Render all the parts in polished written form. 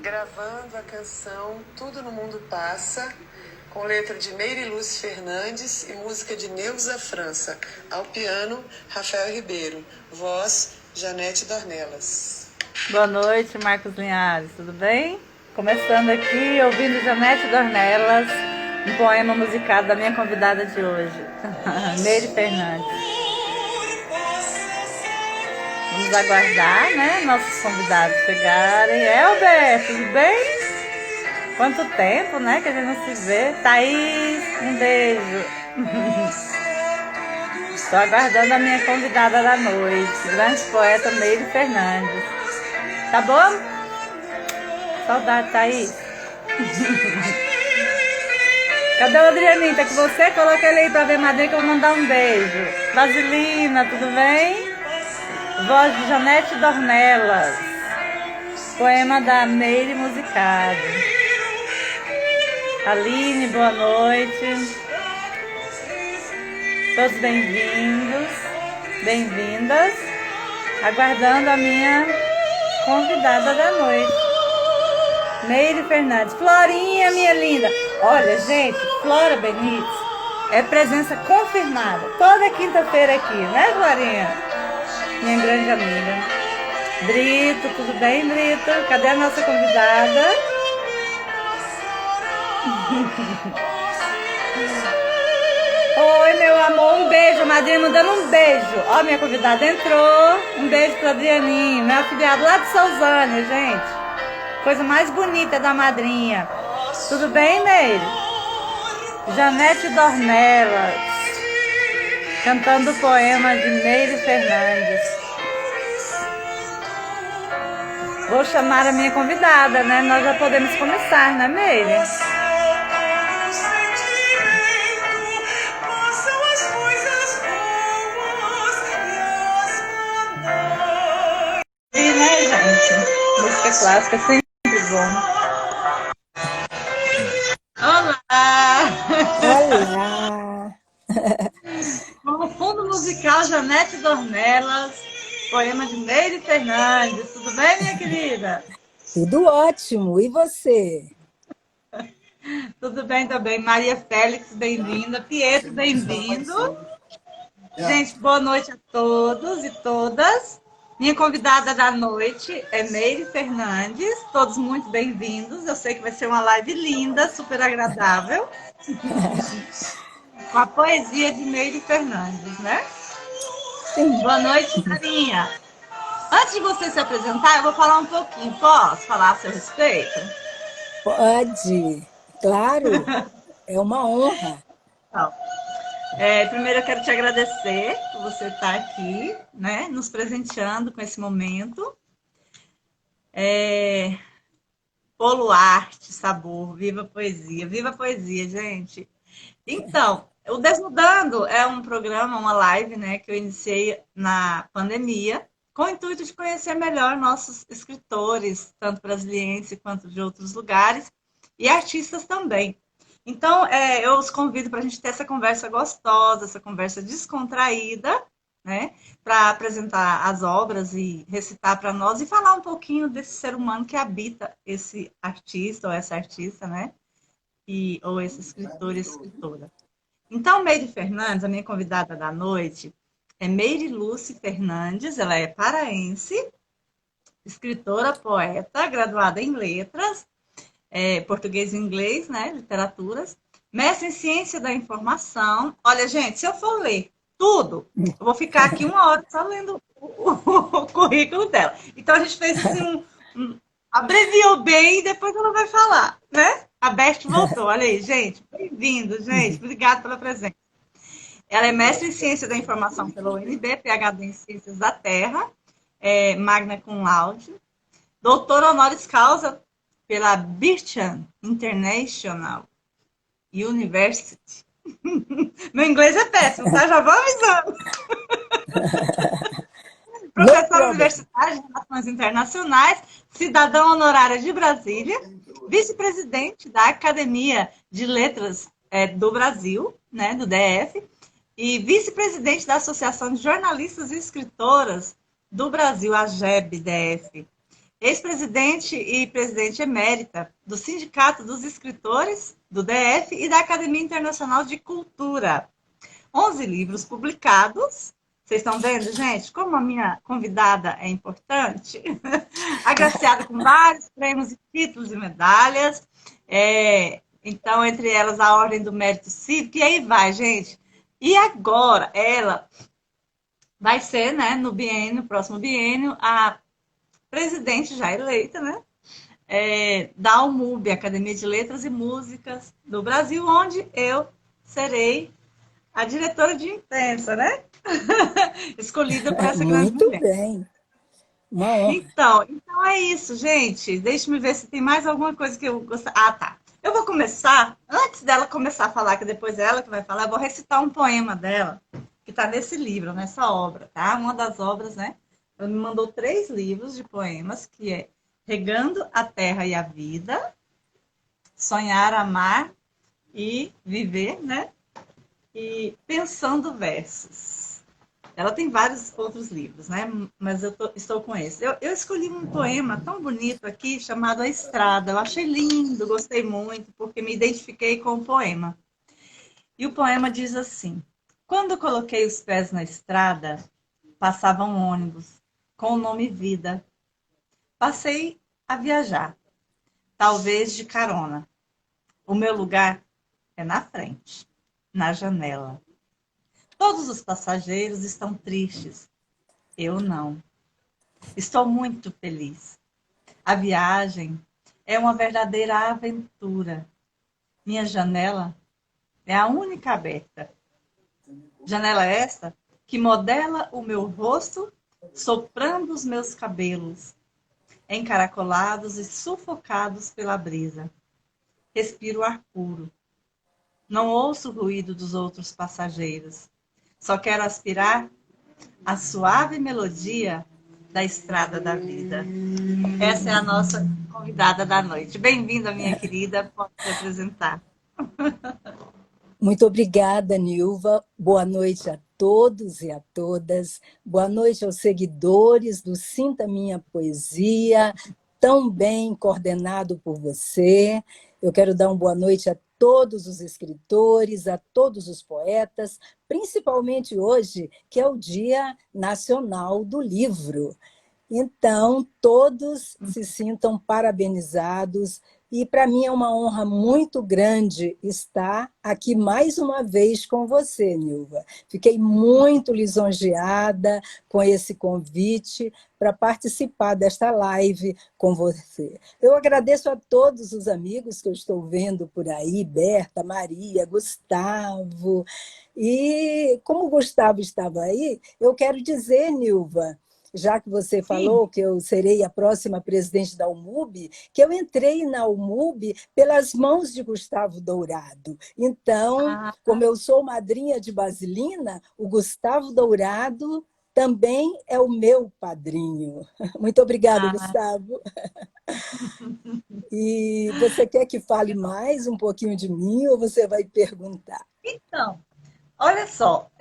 gravando a canção Tudo no Mundo Passa, com letra de Meire Lúcia Fernandes e música de Neuza França. Ao piano, Rafael Ribeiro. Voz, Janete Dornelas. Boa noite, Marcos Linhares, tudo bem? Começando aqui, ouvindo Janete Dornelas, um poema musicado da minha convidada de hoje, Meire Fernandes. Vamos aguardar, né, nossos convidados chegarem. Elber, tudo bem? Quanto tempo, né, que a gente não se vê. Thaís, um beijo. Estou aguardando a minha convidada da noite, grande poeta Meire Fernandes. Tá bom? Saudade, Thaís. Cadê o Adrianinho? Tá com você? Coloca ele aí pra ver madrinha que eu vou mandar um beijo. Vasilina, tudo bem? Voz de Janete Dornelas. Poema da Meire musicado. Aline, boa noite. Todos bem-vindos, bem-vindas. Aguardando a minha convidada da noite, Meire Fernandes. Florinha, minha linda. Olha, gente, Flora Benites é presença confirmada toda quinta-feira aqui, né, Florinha? Minha grande amiga. Brito, tudo bem, Brito? Cadê a nossa convidada? Oi, meu amor, um beijo. A madrinha mandando um beijo. Ó, minha convidada entrou. Um beijo para Adrianinho, meu afiliado lá de Sousânia, gente. Coisa mais bonita da madrinha. Tudo bem, Meire? Janete Dornelas, cantando o poema de Meire Fernandes. Vou chamar a minha convidada, né? Nós já podemos começar, né, Meire? E, né, gente? Música clássica é sempre bom. Olá! Olá! Com o fundo musical Janete Dornelas, poema de Meire Fernandes. Tudo bem, minha querida? Tudo ótimo. E você? Tudo bem também. Maria Félix, bem-vinda. Pietro, bem-vindo. Gente, boa noite a todos e todas. Minha convidada da noite é Meire Fernandes. Todos muito bem-vindos. Eu sei que vai ser uma live linda, super agradável. Com a poesia de Meire Fernandes, né? Sim. Boa noite, Marinha. Antes de você se apresentar, eu vou falar um pouquinho. Posso falar a seu respeito? Pode, claro. É uma honra. Então, primeiro eu quero te agradecer por você estar aqui, né, nos presenteando com esse momento. Poluarte, sabor, viva a poesia, gente. Então, o Desnudando é um programa, uma live, né, que eu iniciei na pandemia, com o intuito de conhecer melhor nossos escritores, tanto brasileiros quanto de outros lugares, e artistas também. Então, eu os convido para a gente ter essa conversa gostosa, essa conversa descontraída, né, para apresentar as obras e recitar para nós e falar um pouquinho desse ser humano que habita esse artista ou essa artista, né, ou esse escritor e escritora. Então, Meire Fernandes, a minha convidada da noite, é Meire Lúcia Fernandes, ela é paraense, escritora, poeta, graduada em letras, português e inglês, né, literaturas, mestre em ciência da informação. Olha, gente, se eu for ler tudo, eu vou ficar aqui 1 hora só lendo o currículo dela. Então, a gente fez assim, abreviou bem e depois ela vai falar, né? A Best voltou, olha aí, gente. Bem-vindo, gente. Obrigada pela presença. Ela é mestre em Ciência da Informação pela UNB, PhD em Ciências da Terra, magna cum laude, doutora honoris causa pela Bircham International University. Meu inglês é péssimo, tá? Já vou avisando. Professora universitária de Relações Internacionais, cidadã honorária de Brasília, vice-presidente da Academia de Letras do Brasil, né, do DF, e vice-presidente da Associação de Jornalistas e Escritoras do Brasil, a AGEB-DF. ex-presidente e presidente emérita do Sindicato dos Escritores, do DF e da Academia Internacional de Cultura. 11 livros publicados. Vocês estão vendo, gente, como a minha convidada é importante? Agraciada com vários prêmios e títulos e medalhas. Então, entre elas, a Ordem do Mérito Cívico. E aí vai, gente. E agora, ela vai ser, né, no próximo biênio, a presidente já eleita, né, da ALMUB, Academia de Letras e Músicas do Brasil, onde eu serei a diretora de imprensa, né? Escolhida por essa grande Muito mulher. bem. Uma honra. Então é isso, gente. Deixa-me ver se tem mais alguma coisa que eu gostaria. Ah, tá. Eu vou começar, antes dela começar a falar, que depois é ela que vai falar, eu vou recitar um poema dela, que está nesse livro, nessa obra, tá? Uma das obras, né? Ela me mandou 3 livros de poemas, que é Regando a Terra e a Vida, Sonhar, Amar e Viver, né? E Pensando Versos. Ela tem vários outros livros, né? Mas eu estou com esse. Eu escolhi um poema tão bonito aqui, chamado A Estrada. Eu achei lindo, gostei muito, porque me identifiquei com o poema. E o poema diz assim: quando coloquei os pés na estrada, passava um ônibus com o nome Vida. Passei a viajar, talvez de carona. O meu lugar é na frente, na janela. Todos os passageiros estão tristes. Eu não. Estou muito feliz. A viagem é uma verdadeira aventura. Minha janela é a única aberta. Janela esta que modela o meu rosto, soprando os meus cabelos, encaracolados e sufocados pela brisa. Respiro ar puro. Não ouço o ruído dos outros passageiros. Só quero aspirar a suave melodia da estrada da vida. Essa é a nossa convidada da noite. Bem-vinda, minha querida. Pode se apresentar. Muito obrigada, Nilva. Boa noite a todos e a todas. Boa noite aos seguidores do Sinta Minha Poesia, tão bem coordenado por você. Eu quero dar uma boa noite a todos os escritores, a todos os poetas, principalmente hoje, que é o Dia Nacional do Livro. Então, todos se sintam parabenizados. E para mim é uma honra muito grande estar aqui mais uma vez com você, Nilva. Fiquei muito lisonjeada com esse convite para participar desta live com você. Eu agradeço a todos os amigos que eu estou vendo por aí, Berta, Maria, Gustavo. E como o Gustavo estava aí, eu quero dizer, Nilva, já que você falou que eu serei a próxima presidente da UMUB, que eu entrei na UMUB pelas mãos de Gustavo Dourado. Então, como eu sou madrinha de Basilina, o Gustavo Dourado também é o meu padrinho. Muito obrigada, Gustavo. E você quer que fale mais um pouquinho de mim ou você vai perguntar? Então, olha só,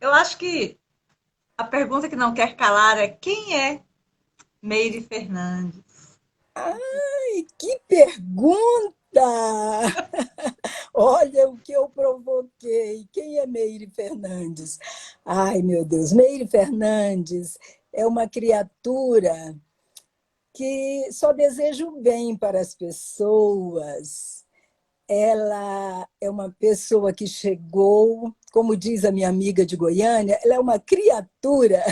eu acho que a pergunta que não quer calar é: quem é Meire Fernandes? Ai, que pergunta! Olha o que eu provoquei. Quem é Meire Fernandes? Ai, meu Deus, Meire Fernandes é uma criatura que só deseja o bem para as pessoas. Ela é uma pessoa que chegou, como diz a minha amiga de Goiânia, ela é uma criatura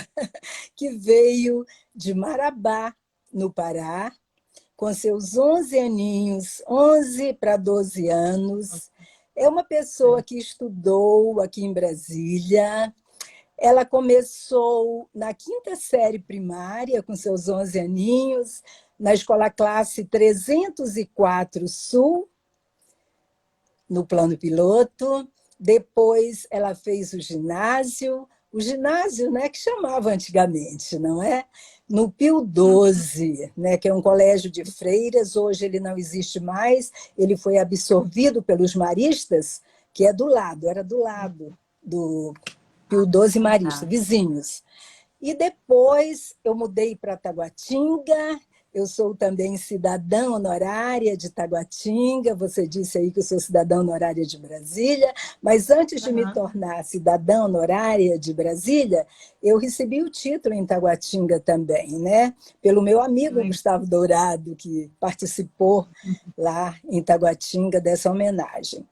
que veio de Marabá, no Pará, com seus 11 aninhos, 11 para 12 anos. É uma pessoa que estudou aqui em Brasília. Ela começou na 5ª série primária, com seus 11 aninhos, na escola classe 304 Sul, no plano piloto. Depois ela fez o ginásio, né, que chamava antigamente, não é? No Pio XII, né, que é um colégio de freiras, hoje ele não existe mais, ele foi absorvido pelos maristas, que é do lado, era do lado do Pio XII marista, vizinhos. E depois eu mudei para Taguatinga, Eu sou também cidadã honorária de Taguatinga, você disse aí que eu sou cidadã honorária de Brasília, mas antes de me Aham. tornar cidadã honorária de Brasília, eu recebi o título em Taguatinga também, né? Pelo meu amigo Legal. Gustavo Dourado, que participou lá em Taguatinga dessa homenagem.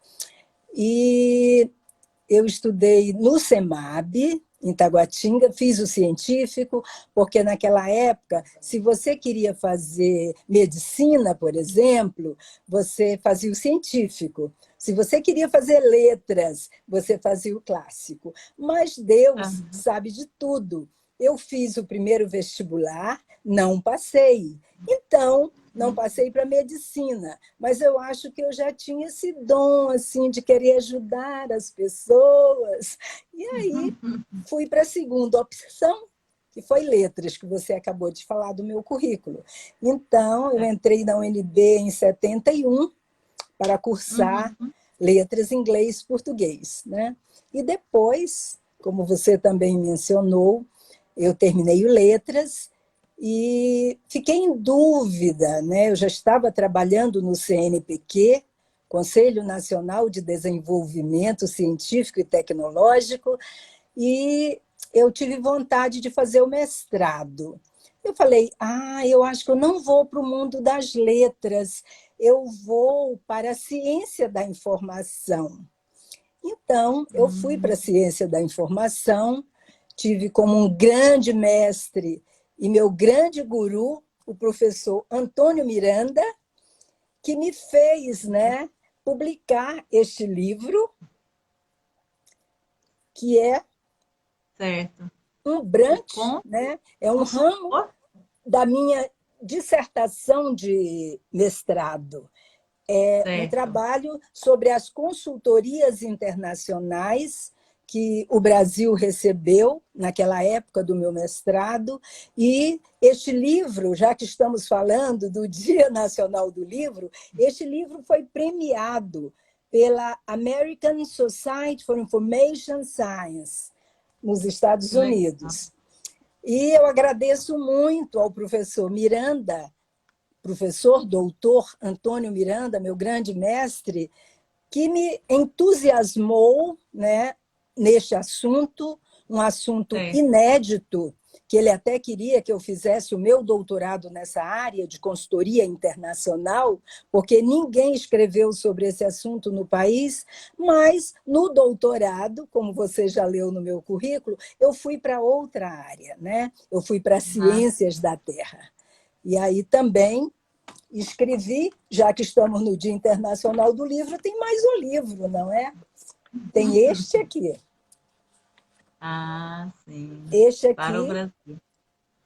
E eu estudei no SEMAB, em Taguatinga, fiz o científico, porque naquela época, se você queria fazer medicina, por exemplo, você fazia o científico. Se você queria fazer letras, você fazia o clássico. Mas Deus Aham. sabe de tudo. Eu fiz o primeiro vestibular, não passei. Então, não passei para medicina, mas eu acho que eu já tinha esse dom assim de querer ajudar as pessoas. E aí fui para a segunda opção, que foi letras, que você acabou de falar do meu currículo. Então, eu entrei na UNB em 71 para cursar Uhum. letras inglês e português, né? E depois, como você também mencionou, eu terminei o letras e fiquei em dúvida, né? Eu já estava trabalhando no CNPq, Conselho Nacional de Desenvolvimento Científico e Tecnológico, e eu tive vontade de fazer o mestrado. Eu falei, eu acho que eu não vou para o mundo das letras, eu vou para a ciência da informação. Então, eu fui para a Uhum. ciência da informação, tive como um grande mestre e meu grande guru, o professor Antônio Miranda, que me fez, né, publicar este livro, que é Certo. um O branch, né, é um ramo consultor? da minha dissertação de mestrado. É um Certo. trabalho sobre as consultorias internacionais que o Brasil recebeu naquela época do meu mestrado. E este livro, já que estamos falando do Dia Nacional do Livro, este livro foi premiado pela American Society for Information Science, nos Estados Que legal. Unidos. E eu agradeço muito ao professor Miranda, professor doutor Antônio Miranda, meu grande mestre, que me entusiasmou, né, neste assunto, um assunto Certo. inédito, que ele até queria que eu fizesse o meu doutorado nessa área de consultoria internacional, porque ninguém escreveu sobre esse assunto no país, mas no doutorado, como você já leu no meu currículo, eu fui para outra área, né? Eu fui para Ah, ciências da Terra. E aí também escrevi, já que estamos no Dia Internacional do Livro, tem mais um livro, não é? Tem este aqui. sim. Este Para o aqui Brasil.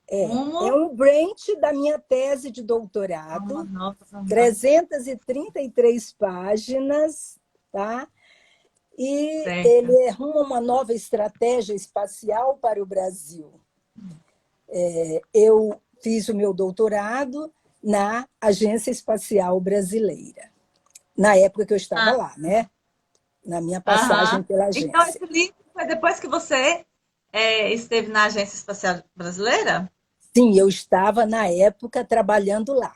é Rumo um branch da minha tese de a uma doutorado, nova jornada. 333 páginas, tá? E Certo. ele é rumo a uma nova estratégia espacial para o Brasil. Eu fiz o meu doutorado na Agência Espacial Brasileira, na época que eu estava Ah, lá, né? Na minha passagem aham. pela Então, agência. esse livro foi depois que você esteve na Agência Espacial Brasileira? Sim, eu estava, na época, trabalhando lá.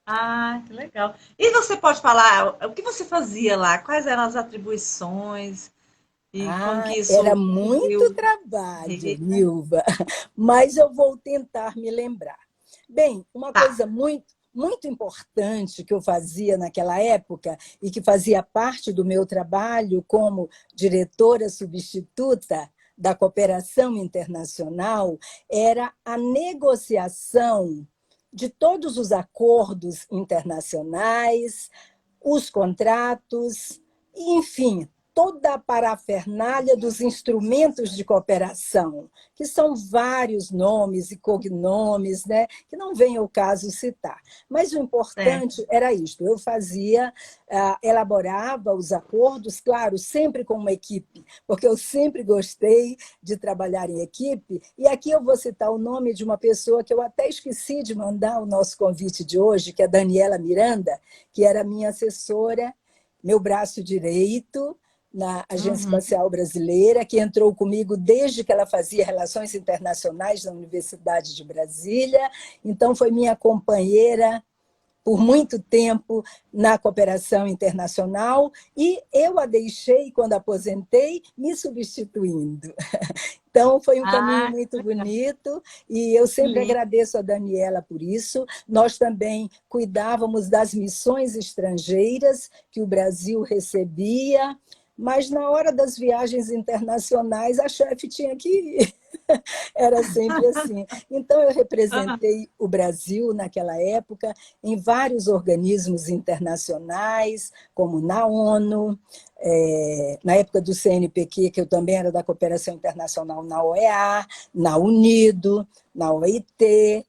Ah, que legal. E você pode falar o que você fazia lá? Quais eram as atribuições e como que Era isso muito contribuiu? trabalho, Nilva, mas eu vou tentar me lembrar. Bem, uma Tá. coisa muito importante que eu fazia naquela época e que fazia parte do meu trabalho como diretora substituta da cooperação internacional era a negociação de todos os acordos internacionais, os contratos, enfim, toda a parafernália dos instrumentos de cooperação, que são vários nomes e cognomes, né, que não vem ao caso citar. Mas o Certo. importante era isto, eu fazia, elaborava os acordos, claro, sempre com uma equipe, porque eu sempre gostei de trabalhar em equipe, e aqui eu vou citar o nome de uma pessoa que eu até esqueci de mandar o nosso convite de hoje, que é a Daniela Miranda, que era minha assessora, meu braço direito, na Agência Uhum. Espacial Brasileira, que entrou comigo desde que ela fazia Relações Internacionais na Universidade de Brasília. Então, foi minha companheira por muito tempo na cooperação internacional, e eu a deixei, quando aposentei, me substituindo. Então, foi um caminho Ah, muito bonito, e eu que sempre lindo. agradeço a Daniela por isso. Nós também cuidávamos das missões estrangeiras que o Brasil recebia, mas na hora das viagens internacionais, a chefe tinha que ir. Era sempre assim. Então, eu Aham. representei o Brasil naquela época em vários organismos internacionais, como na ONU, na época do CNPq, que eu também era da Cooperação Internacional, na OEA, na UNIDO, na OIT,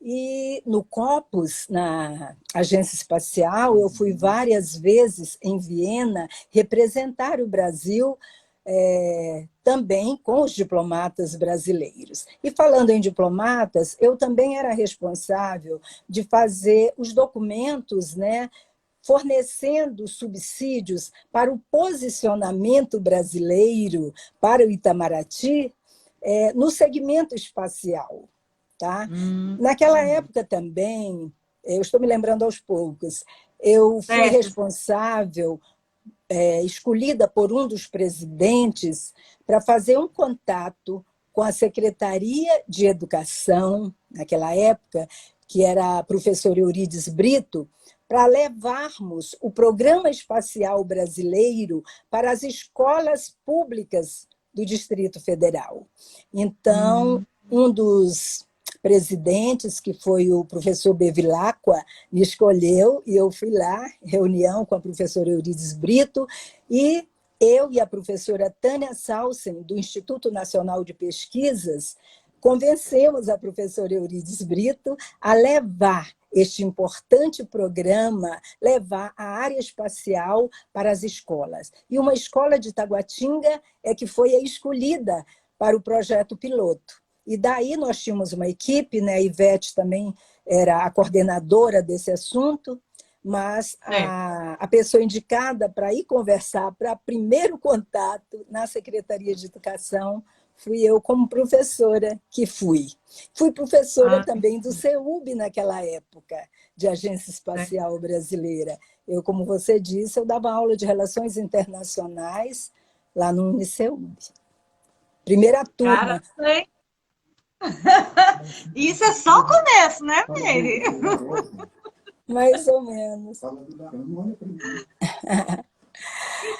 e no COPUS, na Agência Espacial, eu fui várias vezes em Viena representar o Brasil, também com os diplomatas brasileiros. E falando em diplomatas, eu também era responsável de fazer os documentos, né, fornecendo subsídios para o posicionamento brasileiro para o Itamaraty, no segmento espacial. Tá? Hum. Naquela época também, eu estou me lembrando aos poucos, eu fui Certo. responsável, escolhida por um dos presidentes, para fazer um contato com a Secretaria de Educação, naquela época, que era a professora Eurides Brito, para levarmos o Programa Espacial Brasileiro para as escolas públicas do Distrito Federal. Então, Hum. um dos presidentes, que foi o professor Bevilacqua, me escolheu, e eu fui lá, reunião com a professora Eurides Brito, e eu e a professora Tânia Salsen, do Instituto Nacional de Pesquisas, convencemos a professora Eurides Brito a levar este importante programa, levar a área espacial para as escolas. E uma escola de Taguatinga é que foi a escolhida para o projeto piloto. E daí nós tínhamos uma equipe, né? A Ivete também era a coordenadora desse assunto, mas a pessoa indicada para ir conversar para primeiro contato na Secretaria de Educação fui eu, como professora que fui. Fui professora Ah, também do CEUB naquela época, de Agência certo. Espacial Brasileira. Eu, como você disse, eu dava aula de Relações Internacionais lá no UniCEUB. Primeira Cara, turma. sei. Isso é só o começo, né, Meire? Mais ou menos.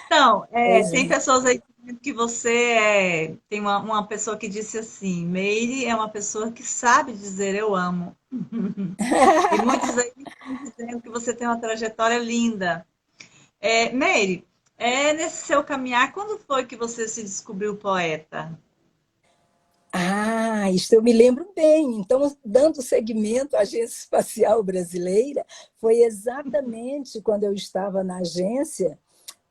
Então, Pois tem é. pessoas aí dizendo que você tem uma pessoa que disse assim, Meire é uma pessoa que sabe dizer eu amo. E muitos aí estão dizendo que você tem uma trajetória linda. Meire, nesse seu caminhar, quando foi que você se descobriu poeta? Isso eu me lembro bem. Então, dando seguimento à Agência Espacial Brasileira, foi exatamente quando eu estava na agência,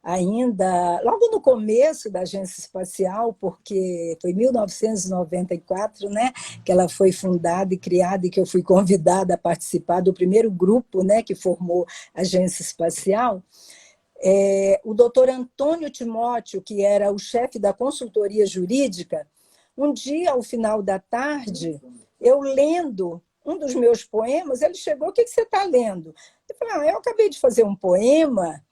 ainda logo no começo da Agência Espacial, porque foi em 1994, né, que ela foi fundada e criada, e que eu fui convidada a participar do primeiro grupo, né, que formou a Agência Espacial. O doutor Antônio Timóteo, que era o chefe da consultoria jurídica, um dia, ao final da tarde, eu lendo um dos meus poemas, ele chegou: o que você está lendo? Eu falei: eu acabei de fazer um poema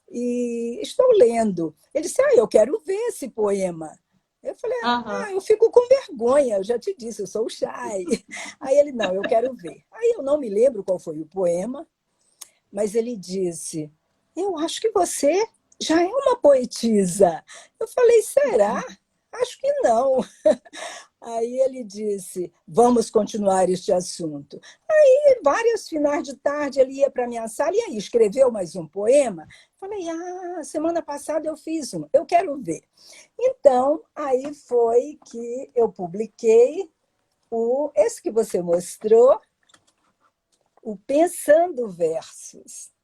e estou lendo. Ele disse: eu quero ver esse poema. Eu falei: Aham. eu fico com vergonha, eu já te disse, eu sou shy. Aí ele: não, eu quero ver. Aí eu não me lembro qual foi o poema, mas ele disse: eu acho que você já é uma poetisa. Eu falei: será? Acho que não. Aí ele disse: vamos continuar este assunto. Aí, vários finais de tarde, ele ia para a minha sala: e aí, escreveu mais um poema? Falei: semana passada eu fiz um, eu quero ver. Então, aí foi que eu publiquei esse que você mostrou, o Pensando Versos,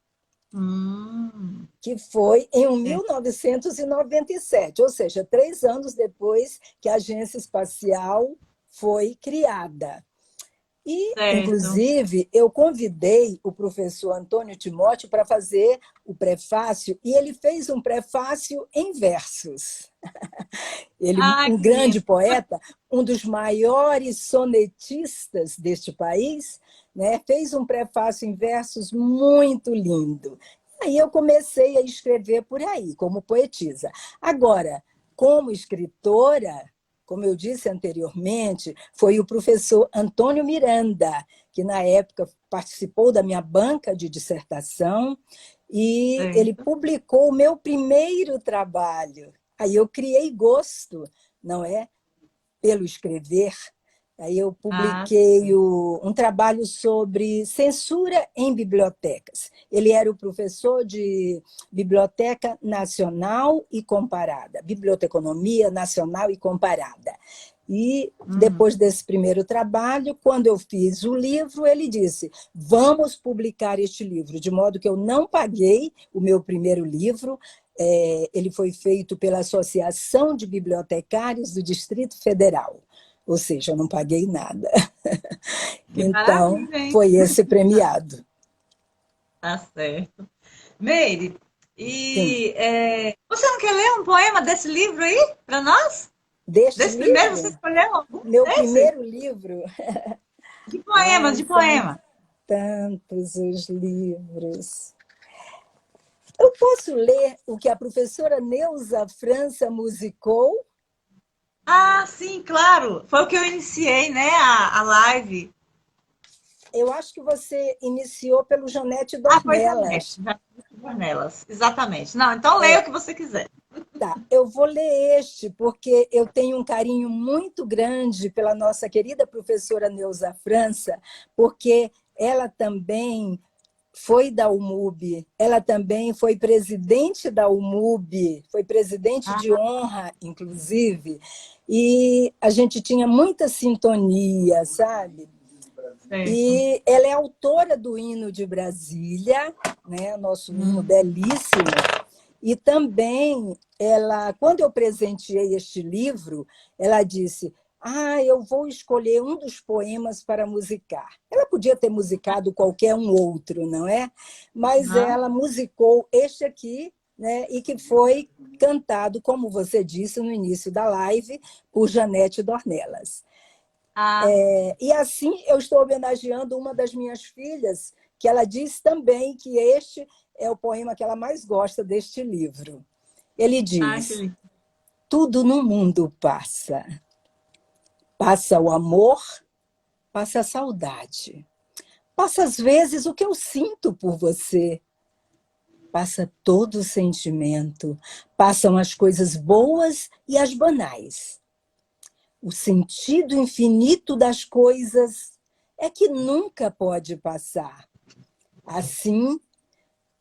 Hum, que foi em é. 1997, ou seja, 3 anos depois que a Agência Espacial foi criada. E, Certo. inclusive, eu convidei o professor Antônio Timóteo para fazer o prefácio, e ele fez um prefácio em versos. Ele, Ai, um que grande lindo. poeta, um dos maiores sonetistas deste país, né, fez um prefácio em versos muito lindo. Aí eu comecei a escrever por aí, como poetisa. Agora, como escritora, como eu disse anteriormente, foi o professor Antônio Miranda, que na época participou da minha banca de dissertação, e ele Certo. publicou o meu primeiro trabalho. Aí eu criei gosto, não é? Pelo escrever. Aí eu Ah, publiquei um trabalho sobre censura em bibliotecas. Ele era o professor de Biblioteca Nacional e Comparada, Biblioteconomia Nacional e Comparada. E uhum. depois desse primeiro trabalho, quando eu fiz o livro, ele disse: vamos publicar este livro, de modo que eu não paguei o meu primeiro livro. Ele foi feito pela Associação de Bibliotecários do Distrito Federal, ou seja, eu não paguei nada. Que Então, maravilha, hein? foi esse premiado. Tá certo. Meire, Sim, você não quer ler um poema desse livro aí para nós? deste Desse primeiro você livro, escolheu algum meu desse? primeiro livro. De poema, Ai, de são poema. tantos os livros. Eu posso ler o que a professora Neuza França musicou? Ah, sim, claro. Foi o que eu iniciei, né, a live. Eu acho que você iniciou pelo Janete Ah, foi Janete, Dornelas. já tive nelas. Exatamente. Não, então leia o que você quiser. Tá, eu vou ler este, porque eu tenho um carinho muito grande pela nossa querida professora Neuza França, porque ela também foi da UMUB, ela também foi presidente da UMUB, foi presidente Ah, de honra, inclusive, e a gente tinha muita sintonia, sabe? certo. E ela é autora do hino de Brasília, né? Nosso hino Hum. belíssimo. E também ela, quando eu presenteei este livro, ela disse: "Ah, eu vou escolher um dos poemas para musicar". Ela podia ter musicado qualquer um outro, não é? Mas Aham. ela musicou este aqui, né? E que foi cantado, como você disse no início da live, por Janete Dornelas. Ah, E assim eu estou homenageando uma das minhas filhas, que ela diz também que este é o poema que ela mais gosta deste livro. Ele que diz: lindo. tudo no mundo passa. Passa o amor, passa a saudade. Passa às vezes o que eu sinto por você. Passa todo o sentimento. Passam as coisas boas e as banais. O sentido infinito das coisas é que nunca pode passar. Assim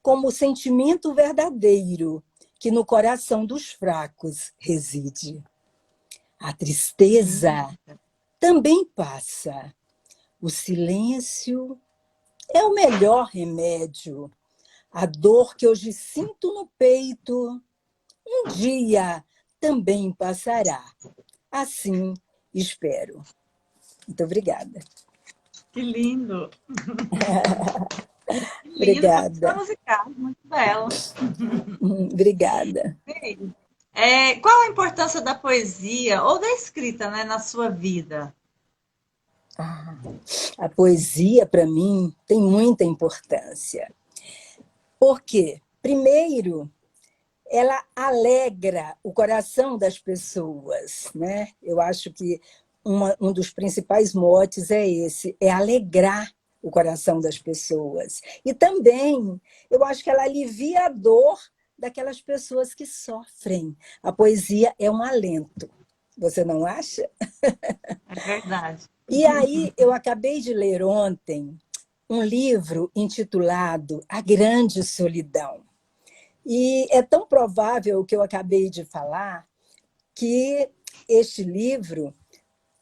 como o sentimento verdadeiro que no coração dos fracos reside. A tristeza também passa. O silêncio é o melhor remédio. A dor que hoje sinto no peito, um dia também passará. Assim espero. Muito obrigada. Que lindo. Que lindo. Foi para Obrigada. musicar. Muito belo. Obrigada. Qual a importância da poesia ou da escrita, né, na sua vida? A poesia, para mim, tem muita importância. Por quê? Primeiro, ela alegra o coração das pessoas, né? Eu acho que um dos principais motes é esse, é alegrar o coração das pessoas. E também, eu acho que ela alivia a dor daquelas pessoas que sofrem. A poesia é um alento. Você não acha? É verdade. E aí, eu acabei de ler ontem um livro intitulado A Grande Solidão. E é tão provável o que eu acabei de falar que este livro,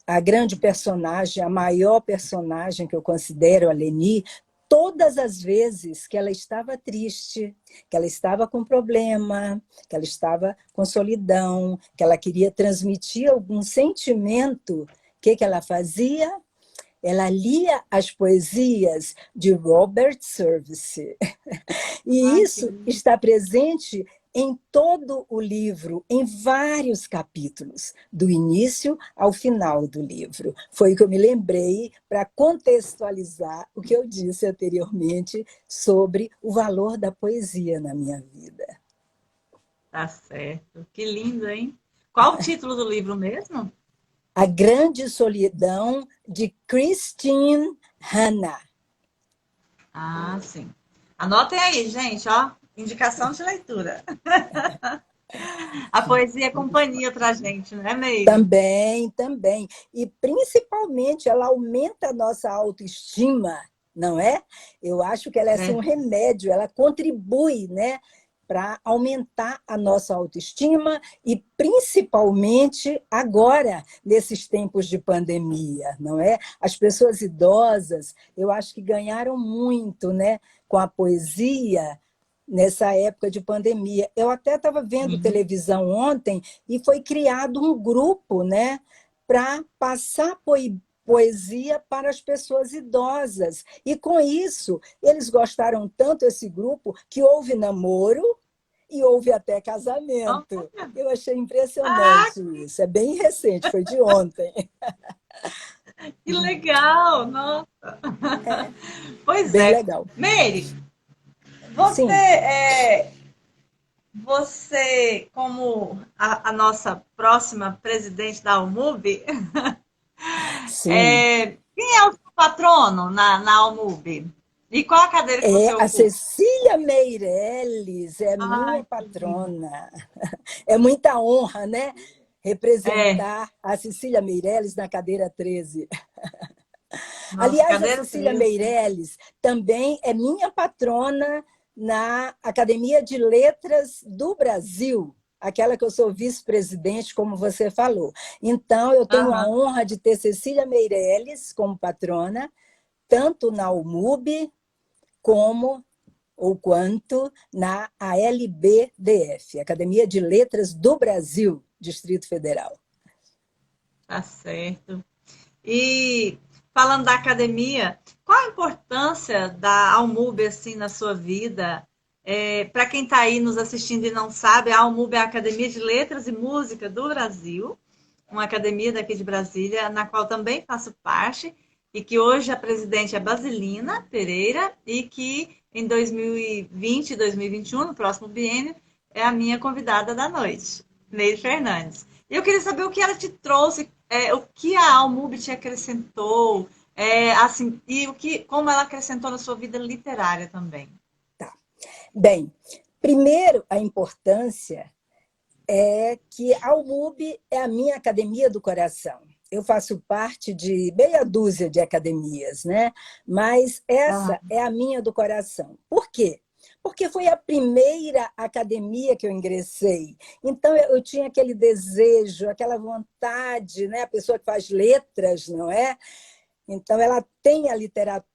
a grande personagem, a maior personagem que eu considero, a Leni, todas as vezes que ela estava triste, que ela estava com problema, que ela estava com solidão, que ela queria transmitir algum sentimento, o que ela fazia? ela lia as poesias de Robert Service. E Ai, isso está presente em todo o livro, em vários capítulos, do início ao final do livro. Foi o que eu me lembrei para contextualizar o que eu disse anteriormente sobre o valor da poesia na minha vida. tá certo. Que lindo, hein? Qual o título do livro mesmo? A Grande Solidão, de Christine Hanna. Ah, sim. Anotem aí, gente, ó. Indicação de leitura. A poesia é companhia pra gente, né, Meire? Também, também. E, principalmente, ela aumenta a nossa autoestima, não é? Eu acho que ela é assim, um Verdade. remédio, ela contribui, né, para aumentar a nossa autoestima e, principalmente, agora, nesses tempos de pandemia, não é? As pessoas idosas, eu acho que ganharam muito, né, com a poesia nessa época de pandemia. Eu até estava vendo Sim. televisão ontem e foi criado um grupo, né, para passar poesia para as pessoas idosas. E com isso, eles gostaram tanto esse grupo que houve namoro e houve até casamento. Olha. Eu achei Ah, impressionante isso. É bem recente, foi de ontem. que legal! Nossa. É Pois bem é. legal. Meire, você, Sim, você como a nossa próxima presidente da Almub, sim. quem é o seu patrono na Almub? E qual a cadeira que você É, a ocupa? Cecília Meirelles é Ai, minha que lindo. patrona. É muita honra, né? É, Representar a Cecília Meirelles na cadeira 13. nossa, Aliás, a cadeira Cecília 13. Meirelles também é minha patrona na Academia de Letras do Brasil, aquela que eu sou vice-presidente, como você falou. Então, eu tenho a Aham. honra de ter Cecília Meirelles como patrona, tanto na UMUB como ou quanto na ALBDF, Academia de Letras do Brasil, Distrito Federal. Tá certo. E falando da academia, qual a importância da Almub assim na sua vida? Para quem está aí nos assistindo e não sabe, a Almub é a Academia de Letras e Música do Brasil, uma academia daqui de Brasília, na qual também faço parte, e que hoje a presidente é Basilina Pereira, e que em 2020 e 2021, no próximo biênio, é a minha convidada da noite, Neide Fernandes. E eu queria saber o que ela te trouxe, o que a Almub te acrescentou, assim, e como ela acrescentou na sua vida literária também. Tá. Bem, primeiro, a importância é que a UMUB é a minha academia do coração. Eu faço parte de meia dúzia de academias, né? Mas essa Ah, é a minha do coração. Por quê? Porque foi a primeira academia que eu ingressei. Então, eu tinha aquele desejo, aquela vontade, né? A pessoa que faz letras, não é? Então, ela tem a literatura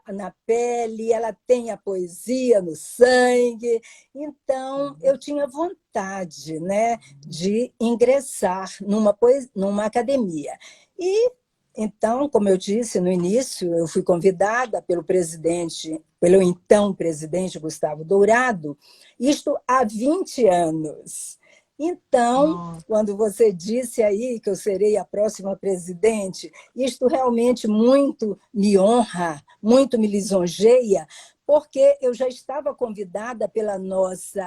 na pele, ela tem a poesia no sangue. Então, eu tinha vontade, né, de ingressar numa academia. E, então, como eu disse no início, eu fui convidada pelo então presidente Gustavo Dourado, isto há 20 anos. Então, nossa. quando você disse aí que eu serei a próxima presidente, isto realmente muito me honra, muito me lisonjeia, porque eu já estava convidada pela nossa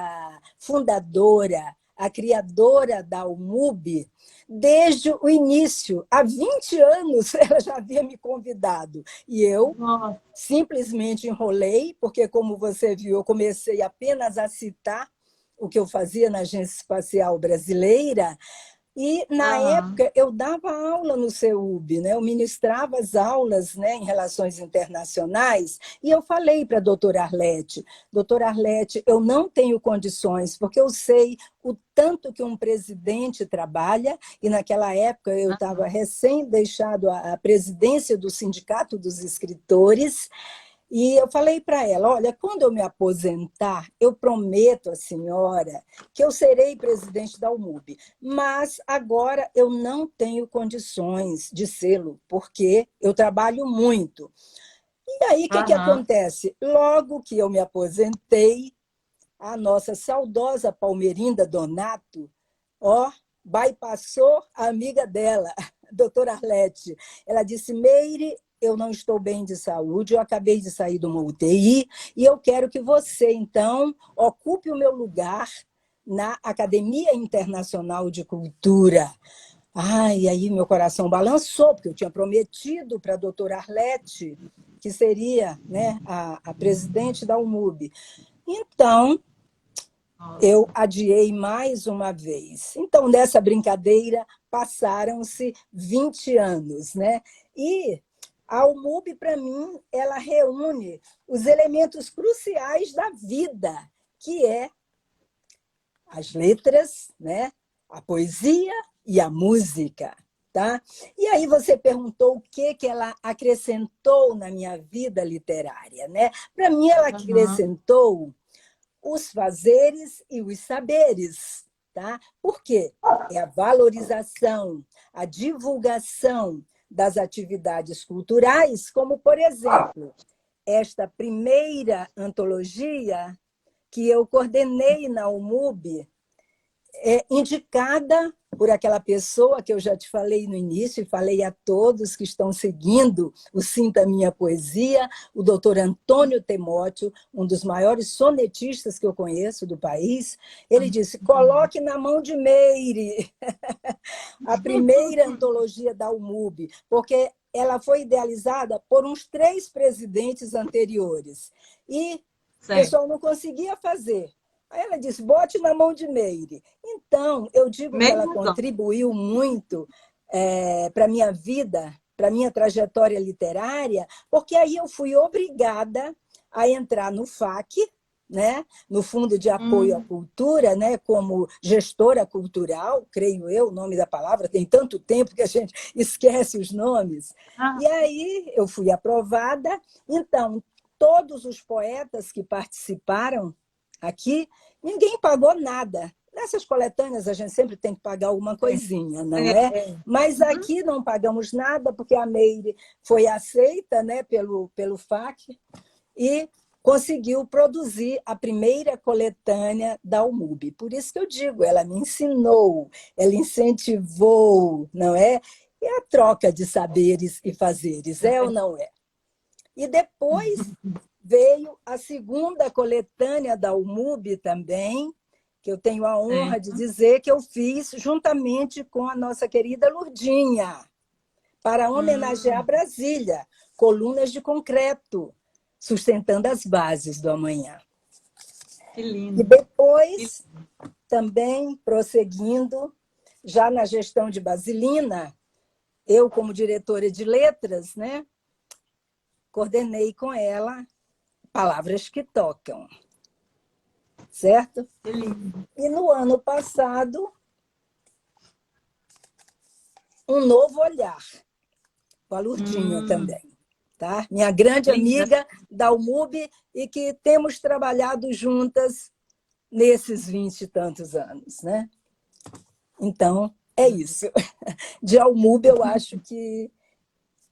fundadora, a criadora da UMUB, desde o início. Há 20 anos ela já havia me convidado. E eu Nossa. simplesmente enrolei, porque, como você viu, eu comecei apenas a citar o que eu fazia na Agência Espacial Brasileira, e, na Aham. época, eu dava aula no CEUB, né? Eu ministrava as aulas, né, em relações internacionais, e eu falei para a doutora Arlete, eu não tenho condições, porque eu sei o tanto que um presidente trabalha, e naquela época eu estava recém deixado a presidência do Sindicato dos Escritores, E eu falei para ela, olha, quando eu me aposentar, eu prometo à senhora que eu serei presidente da UMUB, mas agora eu não tenho condições de sê-lo, porque eu trabalho muito. E aí, o que, que Aham. acontece? Logo que eu me aposentei, a nossa saudosa Palmeirinda Donato, ó, bypassou a amiga dela, a doutora Arlete. Ela disse, Meire, eu não estou bem de saúde, eu acabei de sair de uma UTI e eu quero que você, então, ocupe o meu lugar na Academia Internacional de Cultura. Ai, aí meu coração balançou, porque eu tinha prometido para a doutora Arlete, que seria, né, a presidente da UMUB. Então, eu Nossa. adiei mais uma vez. Então, nessa brincadeira, passaram-se 20 anos, né? E a UMUB, para mim, ela reúne os elementos cruciais da vida, que é as letras, né? A poesia e a música. Tá? E aí você perguntou o que ela acrescentou na minha vida literária. Né? Para mim, ela Aham. acrescentou os fazeres e os saberes. Tá? Por quê? É a valorização, a divulgação das atividades culturais, como, por exemplo, esta primeira antologia que eu coordenei na UMUB, indicada por aquela pessoa que eu já te falei no início, e falei a todos que estão seguindo o Sinta Minha Poesia, o doutor Antônio Temóteo, um dos maiores sonetistas que eu conheço do país. Ele disse, coloque na mão de Meire a primeira antologia da UMUB, porque ela foi idealizada por uns 3 presidentes anteriores. E o Certo. pessoal não conseguia fazer. Aí ela disse, bote na mão de Meire. Então, eu digo que ela Mesmo. contribuiu muito para a minha vida, para a minha trajetória literária, porque aí eu fui obrigada a entrar no FAC, né? No Fundo de Apoio à Hum. Cultura, né? Como gestora cultural, creio eu, o nome da palavra, tem tanto tempo que a gente esquece os nomes. Ah, E aí eu fui aprovada. Então, todos os poetas que participaram aqui, ninguém pagou nada. Nessas coletâneas a gente sempre tem que pagar alguma coisinha, não é? Mas Uhum. aqui não pagamos nada, porque a Meire foi aceita, né, pelo FAC e conseguiu produzir a primeira coletânea da UMUB. Por isso que eu digo, ela me ensinou, ela incentivou, não é? E a troca de saberes e fazeres, é ou não é? E depois veio a segunda coletânea da UMUB também, que eu tenho a honra de Certo. dizer que eu fiz juntamente com a nossa querida Lurdinha, para homenagear Hum. Brasília, Colunas de Concreto, sustentando as bases do amanhã. Que E lindo. Que- depois, também prosseguindo, já na gestão de Basilina, eu, como diretora de letras, né, coordenei com ela Palavras que Tocam, certo? que lindo. E no ano passado, Um Novo Olhar, com a Lurdinha Hum. também. Tá? Minha grande Linda. amiga da UMUB e que temos trabalhado juntas nesses 20 e tantos anos. Né? Então, é isso. De UMUB, eu acho que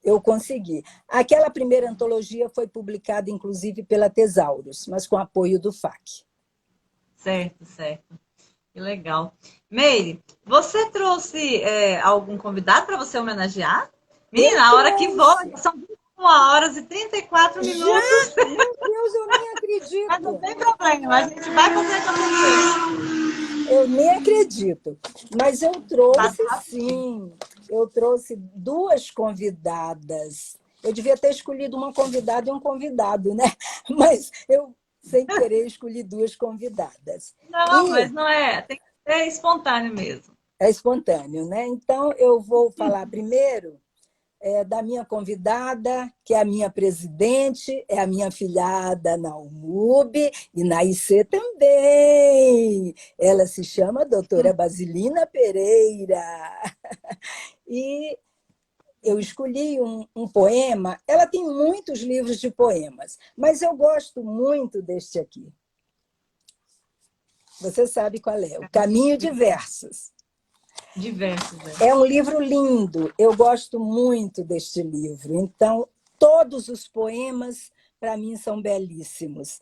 eu consegui. Aquela primeira antologia foi publicada, inclusive, pela Tesauros, mas com apoio do FAC. Certo, certo. Que legal. Meire, você trouxe algum convidado para você homenagear? Eu Menina, a hora que voa, trouxe. são 21 horas e 34 Já? minutos. Meu Deus, eu nem Mas não acredito. tem problema, a gente vai fazer acontecer. Eu nem acredito. Mas eu trouxe, Passa rapidinho. sim. Eu trouxe 2 convidadas. Eu devia ter escolhido uma convidada e um convidado, né? Mas eu, sem querer, escolhi 2 convidadas. Não, E mas não é. Tem que ser espontâneo mesmo. é espontâneo, né? Então, eu vou falar primeiro da minha convidada, que é a minha presidente, é a minha filhada na UMUB e na IC também. Ela se chama doutora Basilina Pereira. E eu escolhi um poema. Ela tem muitos livros de poemas, mas eu gosto muito deste aqui. Você sabe qual é? O Caminho de Versos. Diversos, né? É um livro lindo, eu gosto muito deste livro. Então, todos os poemas, para mim, são belíssimos.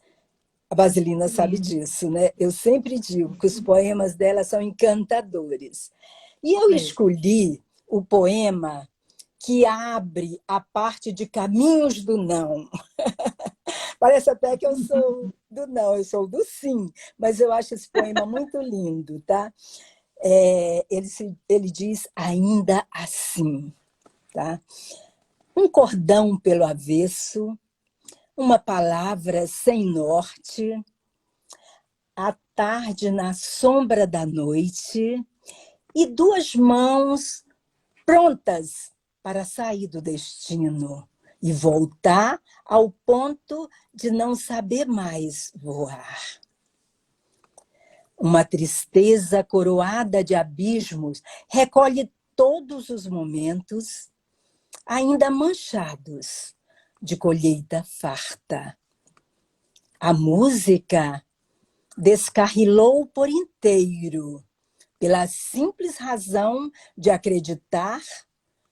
A Basilina sabe disso, né? Eu sempre digo que os poemas dela são encantadores. E eu escolhi o poema que abre a parte de Caminhos do Não. Parece até que eu sou do não, eu sou do sim, mas eu acho esse poema muito lindo, tá? Ele diz ainda assim, tá? Um cordão pelo avesso, uma palavra sem norte, a tarde na sombra da noite e duas mãos prontas para sair do destino e voltar ao ponto de não saber mais voar. Uma tristeza coroada de abismos recolhe todos os momentos, ainda manchados de colheita farta. A música descarrilou por inteiro, pela simples razão de acreditar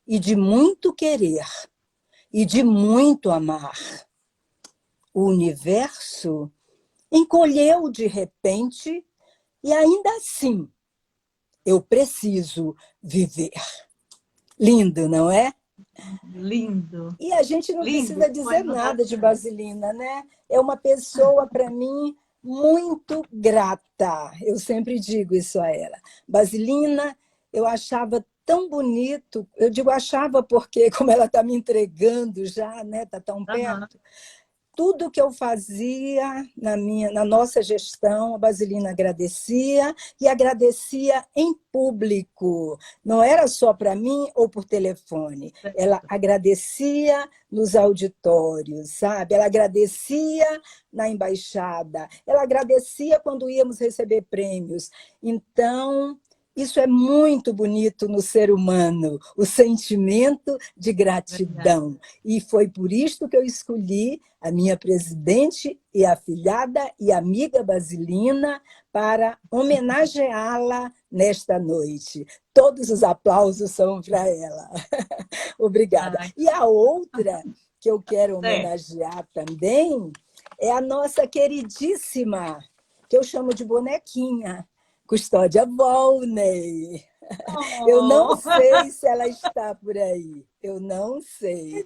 e de muito querer e de muito amar. O universo encolheu de repente e ainda assim eu preciso viver. Lindo, não é? Lindo. E a gente não Lindo. precisa dizer nada de Basilina, né? É uma pessoa, para mim, muito grata. Eu sempre digo isso a ela. Basilina, eu achava tão bonito. Eu digo achava porque, como ela está me entregando já, né? Está tão perto. Tudo que eu fazia na nossa gestão, a Basilina agradecia e agradecia em público. Não era só para mim ou por telefone. Ela agradecia nos auditórios, sabe? Ela agradecia na embaixada. Ela agradecia quando íamos receber prêmios. Então, isso é muito bonito no ser humano, o sentimento de gratidão. E foi por isto que eu escolhi a minha presidente e afilhada e amiga Basilina para homenageá-la nesta noite. Todos os aplausos são para ela. Obrigada. E a outra que eu quero homenagear também é a nossa queridíssima, que eu chamo de bonequinha, Custódia Volney. Eu não sei se ela está por aí. Eu não sei.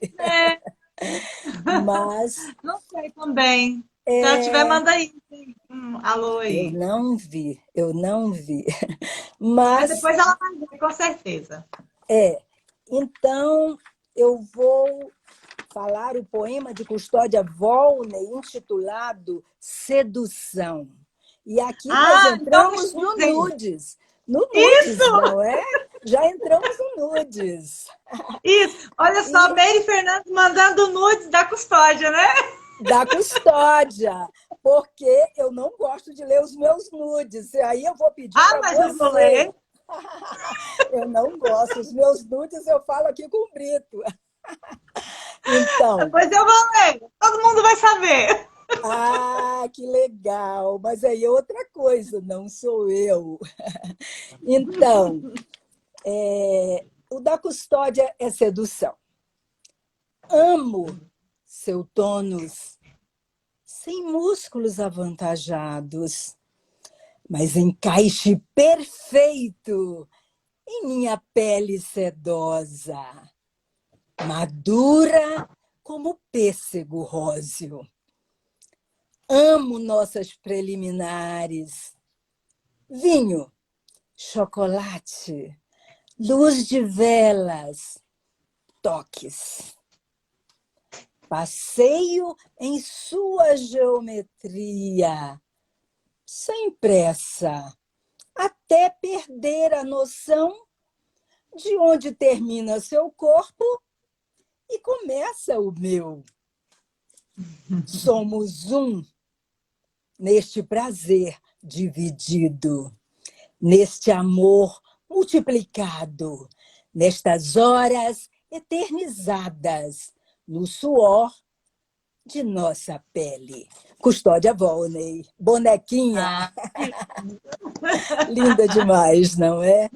Mas... Não sei também. Se ela tiver, manda aí. Alô aí. Eu não vi. Mas depois ela vai ver, com certeza. Então, eu vou falar o poema de Custódia Volney, intitulado Sedução. E aqui nós entramos no nudes. No nudes, isso! Não é? Já entramos no nudes. Isso. Olha só, Meire Fernandes mandando nudes da Custódia, né? Da Custódia. Porque eu não gosto de ler os meus nudes. Aí eu vou pedir para você. Eu vou ler. Eu não gosto. Os meus nudes eu falo aqui com o Brito. Então. Depois eu vou ler. Todo mundo vai saber. Ah, que legal! Mas aí é outra coisa, não sou eu. Então, o da Custódia é sedução. Amo seu tônus, sem músculos avantajados, mas encaixe perfeito em minha pele sedosa, madura como pêssego róseo. Amo nossas preliminares. Vinho, chocolate, luz de velas, toques. Passeio em sua geometria, sem pressa, até perder a noção de onde termina seu corpo e começa o meu. Somos um neste prazer dividido, neste amor multiplicado, nestas horas eternizadas no suor de nossa pele. Custódia Volney, bonequinha, Ah, linda demais, não é?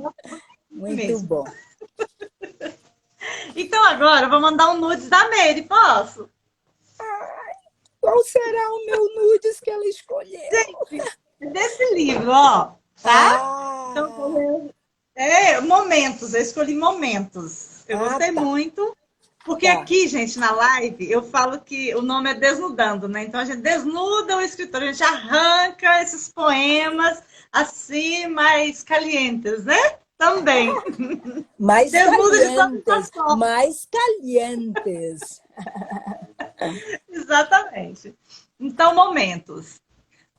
Muito mesmo. bom. Então agora eu vou mandar um nudes da Meire, posso? Qual será o meu nudes que ela escolheu? Gente, desse livro, ó, tá? Então, Ah, momentos, eu escolhi momentos. Eu gostei tá, muito, porque tá. aqui, gente, na live, eu falo que o nome é Desnudando, né? Então a gente desnuda o escritor, a gente arranca esses poemas assim, mais calientes, né? Também. Mais Desnuda de todas as calientes, formas. mais calientes. Exatamente. Então, momentos.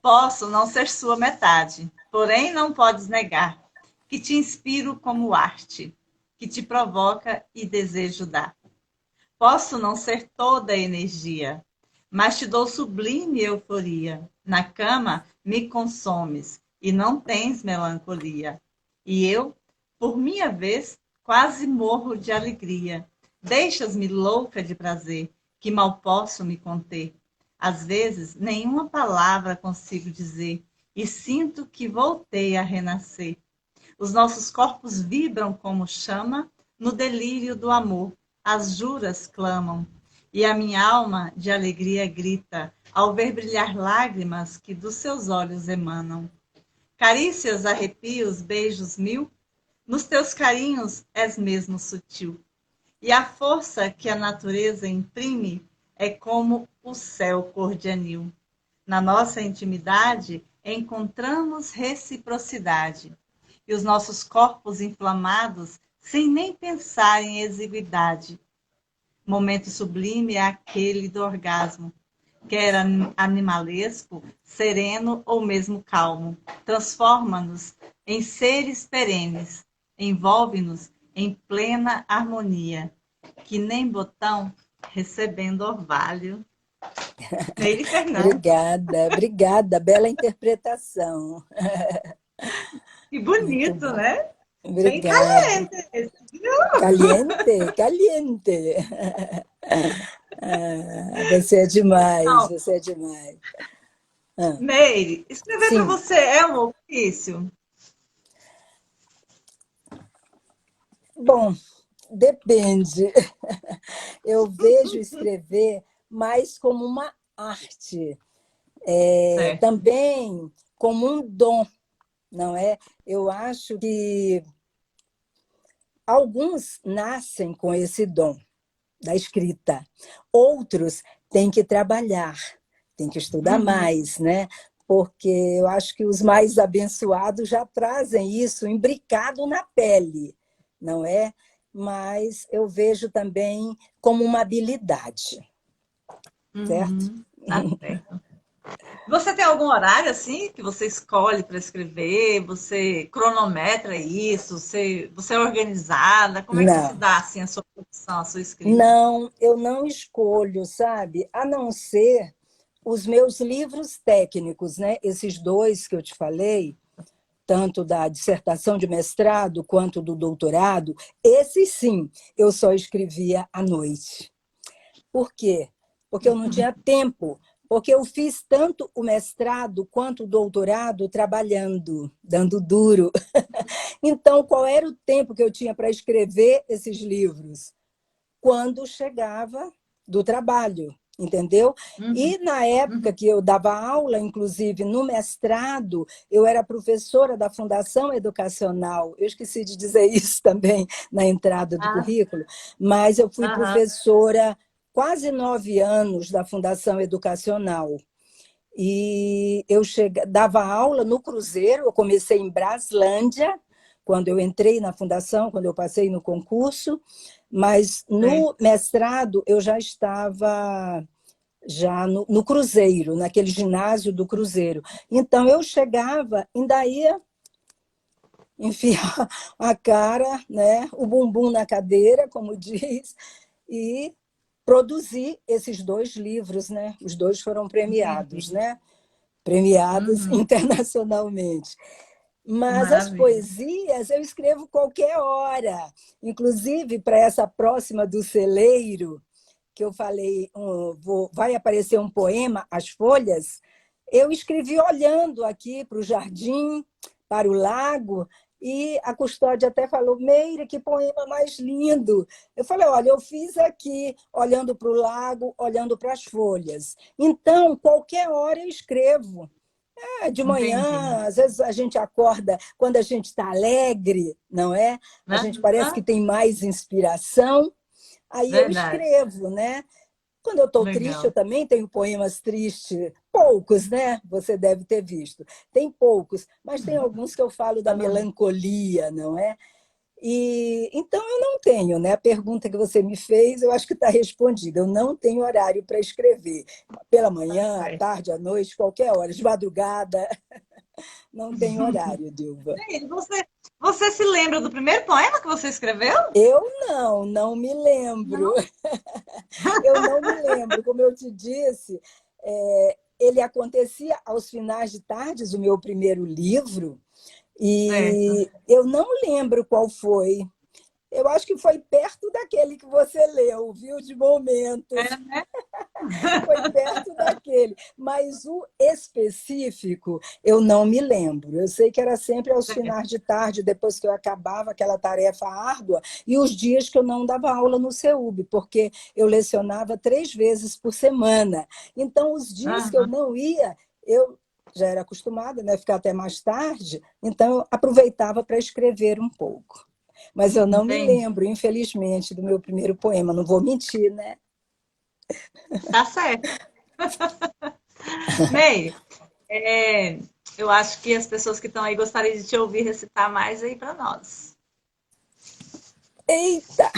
Posso não ser sua metade, porém não podes negar que te inspiro como arte, que te provoca e desejo dar. Posso não ser toda a energia, mas te dou sublime euforia. Na cama me consomes e não tens melancolia. E eu, por minha vez, quase morro de alegria. Deixas-me louca de prazer, que mal posso me conter. Às vezes, nenhuma palavra consigo dizer, e sinto que voltei a renascer. Os nossos corpos vibram como chama no delírio do amor. As juras clamam, e a minha alma de alegria grita ao ver brilhar lágrimas que dos seus olhos emanam. Carícias, arrepios, beijos mil, nos teus carinhos és mesmo sutil. E a força que a natureza imprime é como o céu cor de anil. Na nossa intimidade encontramos reciprocidade. E os nossos corpos inflamados, sem nem pensar em exiguidade. Momento sublime é aquele do orgasmo, quer animalesco, sereno ou mesmo calmo. Transforma-nos em seres perenes, envolve-nos em plena harmonia, que nem botão recebendo orvalho. Neide Fernandes. Obrigada, obrigada. Bela interpretação. Que Muito bonito, bom. né? Bem Obrigada. caliente esse, viu? Caliente, caliente. Você é demais, Não, você é demais. Ah, Meire, escrever para sim, você é um ofício? bom, depende. Eu vejo escrever mais como uma arte, Certo. também como um dom, não é? Eu acho que alguns nascem com esse dom da escrita, outros têm que trabalhar, têm que estudar Uhum. mais, né? Porque eu acho que os mais abençoados já trazem isso imbricado na pele, não é? Mas eu vejo também como uma habilidade, certo? Uhum. Tá certo. Você tem algum horário assim que você escolhe para escrever? Você cronometra isso? Você é organizada? Como é que se Não, dá assim a sua produção, a sua escrita? não, eu não escolho, sabe? A não ser os meus livros técnicos, né? Esses dois que eu te falei, tanto da dissertação de mestrado quanto do doutorado, esses sim, eu só escrevia à noite. Por quê? Porque eu não tinha tempo, porque eu fiz tanto o mestrado quanto o doutorado trabalhando, dando duro. Então, qual era o tempo que eu tinha para escrever esses livros? Quando chegava do trabalho, entendeu? Uhum, E na época uhum. que eu dava aula, inclusive no mestrado, eu era professora da Fundação Educacional. Eu esqueci de dizer isso também na entrada do Ah, currículo, mas eu fui aham. professora quase 9 anos da Fundação Educacional. E eu dava aula no Cruzeiro, eu comecei em Braslândia, quando eu entrei na fundação, quando eu passei no concurso, mas Certo. no mestrado eu já estava já no Cruzeiro, naquele ginásio do Cruzeiro. Então eu chegava, ainda ia enfiar a cara, né, o bumbum na cadeira, como diz, e produzir esses dois livros, né? Os dois foram premiados, Entendi. né? Premiados Uhum. internacionalmente. Mas as Maravilha. poesias eu escrevo qualquer hora. Inclusive, para essa próxima do celeiro, que eu falei, vai aparecer um poema, As Folhas, eu escrevi olhando aqui para o jardim, para o lago, e a custódia até falou, Meire, que poema mais lindo. Eu falei, olha, eu fiz aqui, olhando para o lago, olhando para as folhas. Então, qualquer hora eu escrevo. De Entendi. manhã, às vezes a gente acorda quando a gente está alegre, não é? A gente parece que Aham. tem mais inspiração, aí eu Verdade. escrevo, né? Quando eu estou triste, eu Legal. também tenho poemas tristes, poucos, né? Você deve ter visto. Tem poucos, mas tem alguns que eu falo da Aham. melancolia, não é? E então eu não tenho, né? A pergunta que você me fez, eu acho que está respondida. Eu não tenho horário para escrever. Pela Tá manhã, à certo. tarde, à noite, qualquer hora, de madrugada, não tenho horário, Dilva. Bem, você se lembra do primeiro poema que você escreveu? Eu não me lembro. Não. Eu não me lembro. Como eu te disse, ele acontecia aos finais de tarde, o meu primeiro livro, Certo. e eu não lembro qual foi. Eu acho que foi perto daquele que você leu, viu, de momentos. É, né? Foi perto daquele. Mas o específico, eu não me lembro. Eu sei que era sempre aos Certo. finais de tarde, depois que eu acabava aquela tarefa árdua, e os dias que eu não dava aula no CEUB, porque eu lecionava 3 vezes por semana. Então, os dias que eu Aham. não ia, eu já era acostumada, né, a ficar até mais tarde, então eu aproveitava para escrever um pouco. Mas eu não me Entendi. lembro, infelizmente, do meu primeiro poema. Não vou mentir, né? Tá certo. Meire, é, eu acho que as pessoas que estão aí gostariam de te ouvir recitar mais aí para nós. Eita!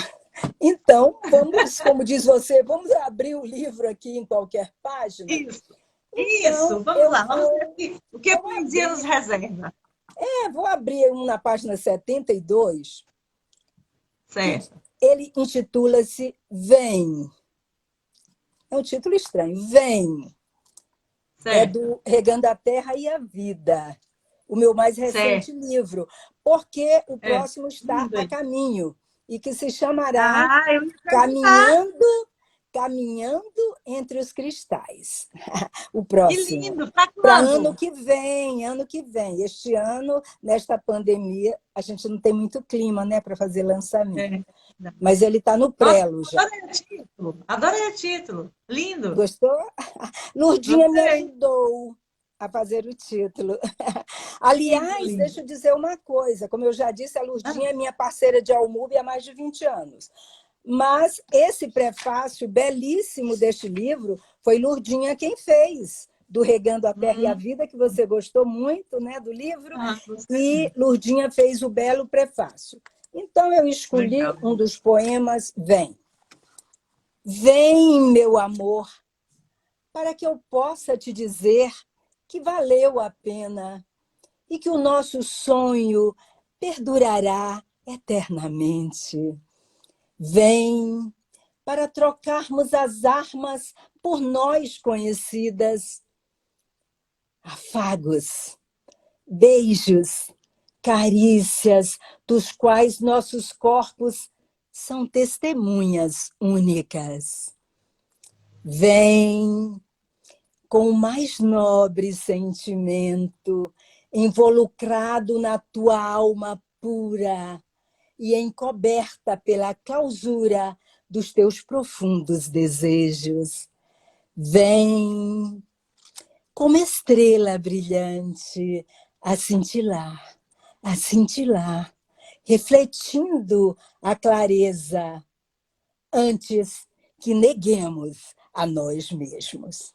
Então, vamos, como diz você, vamos abrir o livro aqui em qualquer página. Isso, Então, isso. Vamos eu lá. Vamos ver o que a vou poesia nos abrir, reserva. vou abrir um na página 72, que Certo, ele intitula-se Vem. É um título estranho. Vem. É certo, do Regando a Terra e a Vida, o meu mais recente certo. livro, porque o É. próximo está Lindo a aí. caminho e que se chamará Ah, eu ia perguntar. Caminhando, Caminhando entre os Cristais. O Que próximo. lindo. Para Para quando? ano que vem. Este ano, nesta pandemia, a gente não tem muito clima, né, para fazer lançamento. É. Mas ele está no Nossa, prelo já. adorei o título. Adorei o título. Lindo. Gostou? Lourdinha me Gostei. ajudou a fazer o título. Lindo, Aliás, lindo. deixa eu dizer uma coisa. Como eu já disse, a Ah, Lourdinha é minha parceira de Almube há mais de 20 anos. Mas esse prefácio belíssimo deste livro foi Lourdinha quem fez, do Regando a Terra e a hum, Vida, que você gostou muito, né, do livro, gostei e muito. Lourdinha fez o belo prefácio. Então eu escolhi Legal. um dos poemas Vem. Vem, meu amor, para que eu possa te dizer que valeu a pena e que o nosso sonho perdurará eternamente. Vem para trocarmos as armas por nós conhecidas, afagos, beijos, carícias, dos quais nossos corpos são testemunhas únicas. Vem com o mais nobre sentimento, involucrado na tua alma pura e encoberta pela clausura dos teus profundos desejos. Vem como estrela brilhante a cintilar, refletindo a clareza antes que neguemos a nós mesmos.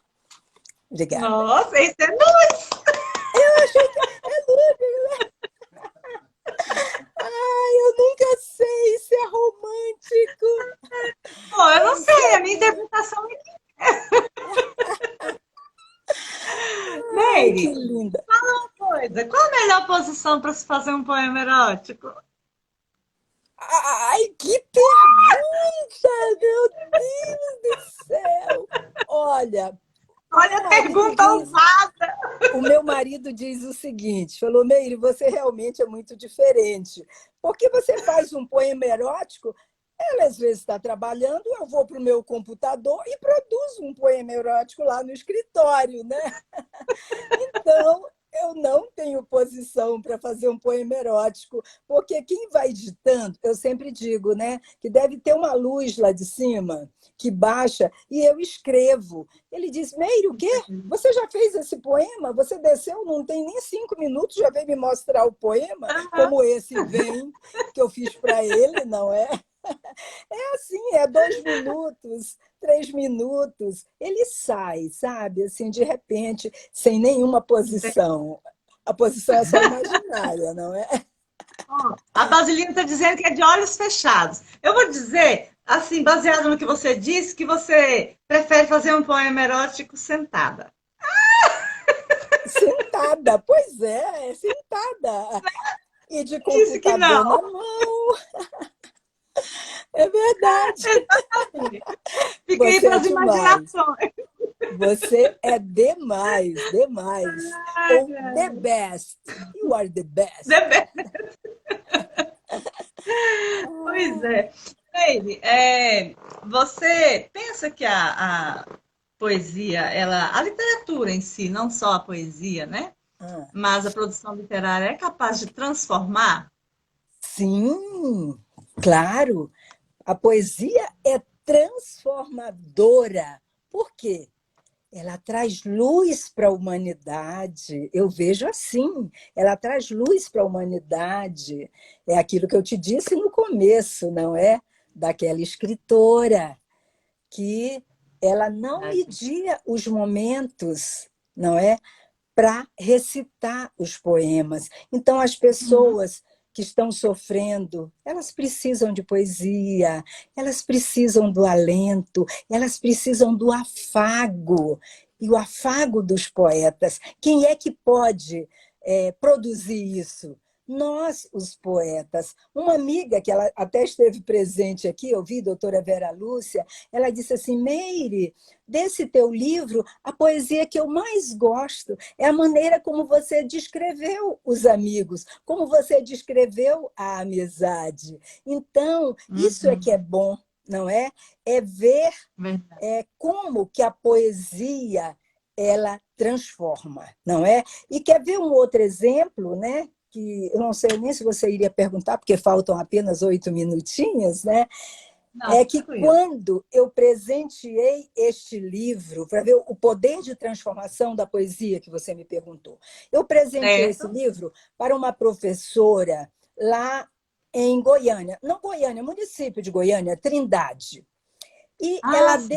Obrigada. Nossa, esse é luz. Achei que é lindo. Ai, eu nunca sei se é romântico. Bom, eu não Ou se sei, é a minha lindo. interpretação é que. Ai, que Meire, linda. coisa, qual a melhor posição para se fazer um poema erótico? Ai, que pergunta, meu Deus do céu. Olha, Olha a pergunta ousada. o meu marido diz o seguinte, falou, Meire, você realmente é muito diferente, porque você faz um poema erótico, ela às vezes está trabalhando, eu vou para o meu computador e produzo um poema erótico lá no escritório, né? Então, eu não tenho posição para fazer um poema erótico, porque quem vai editando, eu sempre digo, né, que deve ter uma luz lá de cima que baixa e eu escrevo. Ele diz, Meire, o quê? Você já fez esse poema? Você desceu, não tem nem 5 minutos, já veio me mostrar o poema, como esse vem, que eu fiz para ele, não é? É assim, é 2 minutos, 3 minutos, ele sai, sabe? Assim, de repente, sem nenhuma posição. A posição é só imaginária, não é? A Basilina está dizendo que é de olhos fechados. Eu vou dizer, assim, baseado no que você disse, que você prefere fazer um poema erótico sentada. Sentada, pois é sentada. E de Disse que computador na não. mão. É verdade. Fica aí Você para é as demais. imaginações. Você é demais, demais. Ai, Ou the cara. best. You are the best. Bebê. Pois é. Leire, você pensa que a poesia, a literatura em si, não só a poesia, né? Ah, Mas a produção literária é capaz de transformar? sim, claro. A poesia é transformadora. Por quê? Ela traz luz para a humanidade. Eu vejo assim. Ela traz luz para a humanidade. É aquilo que eu te disse no começo, não é? Daquela escritora que ela não media os momentos, não é? Para recitar os poemas. Então, as Uhum. pessoas que estão sofrendo, elas precisam de poesia, elas precisam do alento, elas precisam do afago, e o afago dos poetas. Quem é que pode produzir isso? Nós, os poetas. Uma amiga que ela até esteve presente aqui, eu vi, doutora Vera Lúcia, ela disse assim, Meire, desse teu livro, a poesia que eu mais gosto é a maneira como você descreveu os amigos, como você descreveu a amizade. Então, isso é que é Uhum. bom, não é? É ver Verdade. como que a poesia ela transforma, não é? E quer ver um outro exemplo, né? Que eu não sei nem se você iria perguntar, porque faltam apenas 8 minutinhos, né? Não, É que tranquilo. quando eu presenteei este livro, para ver o poder de transformação da poesia que você me perguntou, eu presenteei esse Certo. livro para uma professora lá em Goiânia, não Goiânia, município de Goiânia, Trindade. E Ah, sim.